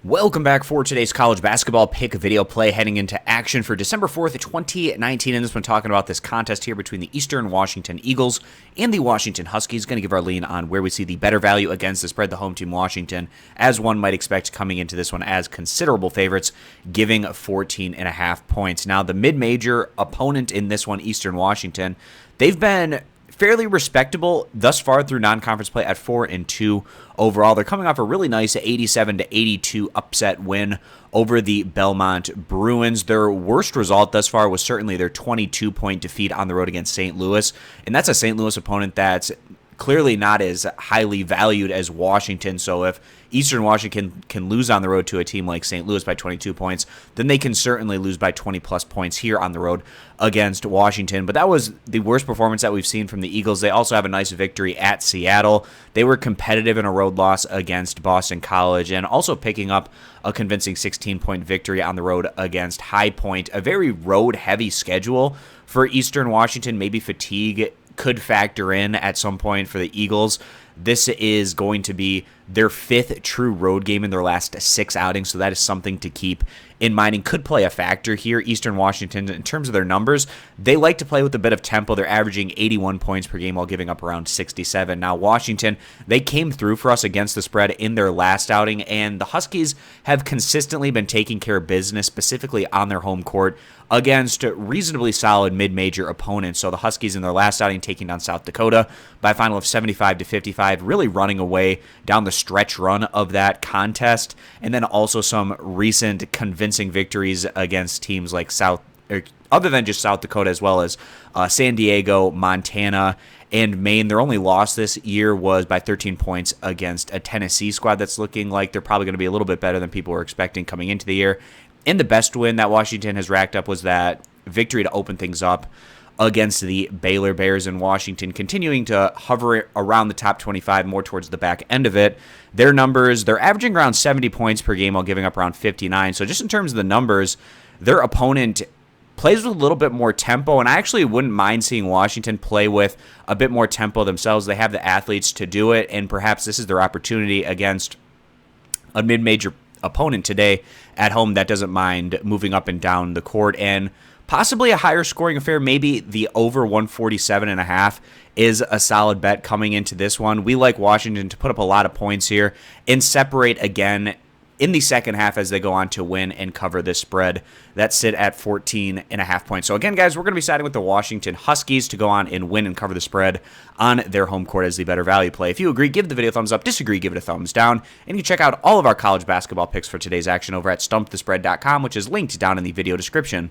Welcome back for today's college basketball pick video play heading into action for December 4th, 2019. And this one talking about this contest here between the Eastern Washington Eagles and the Washington Huskies. Going to give our lean on where we see the better value against the spread, the home team Washington, as one might expect coming into this one as considerable favorites, giving 14.5 points. Now, the mid-major opponent in this one, Eastern Washington, they've been fairly respectable thus far through non-conference play at 4-2 overall. They're coming off a really nice 87-82 upset win over the Belmont Bruins. Their worst result thus far was certainly their 22-point defeat on the road against St. Louis, and that's a St. Louis opponent that's clearly not as highly valued as Washington. So if Eastern Washington can lose on the road to a team like St. Louis by 22 points, then they can certainly lose by 20-plus points here on the road against Washington. But that was the worst performance that we've seen from the Eagles. They also have a nice victory at Seattle. They were competitive in a road loss against Boston College and also picking up a convincing 16-point victory on the road against High Point. A very road-heavy schedule for Eastern Washington. Maybe fatigue could factor in at some point for the Eagles. This is going to be their fifth true road game in their last 6 outings, so that is something to keep in mind and could play a factor here. Eastern Washington, in terms of their numbers, they like to play with a bit of tempo. They're averaging 81 points per game while giving up around 67. Now, Washington, they came through for us against the spread in their last outing, and the Huskies have consistently been taking care of business, specifically on their home court, against reasonably solid mid-major opponents. So the Huskies in their last outing taking down South Dakota by a final of 75-55, really running away down the stretch run of that contest, and then also some recent convincing victories against teams like other than just South Dakota, as well as San Diego, Montana, and Maine. Their only loss this year was by 13 points against a Tennessee squad that's looking like they're probably going to be a little bit better than people were expecting coming into the year. And the best win that Washington has racked up was that victory to open things up against the Baylor Bears in Washington, continuing to hover around the top 25, more towards the back end of it. Their numbers, they're averaging around 70 points per game while giving up around 59. So just in terms of the numbers, their opponent plays with a little bit more tempo, and I actually wouldn't mind seeing Washington play with a bit more tempo themselves. They have the athletes to do it, and perhaps this is their opportunity against a mid-major opponent today at home that doesn't mind moving up and down the court, and possibly a higher scoring affair. Maybe the over 147.5 is a solid bet coming into this one. We like Washington to put up a lot of points here and separate again in the second half as they go on to win and cover this spread that sit at 14.5 points. So again, guys, we're going to be siding with the Washington Huskies to go on and win and cover the spread on their home court as the better value play. If you agree, give the video a thumbs up. Disagree, give it a thumbs down. And you can check out all of our college basketball picks for today's action over at stumpthespread.com, which is linked down in the video description.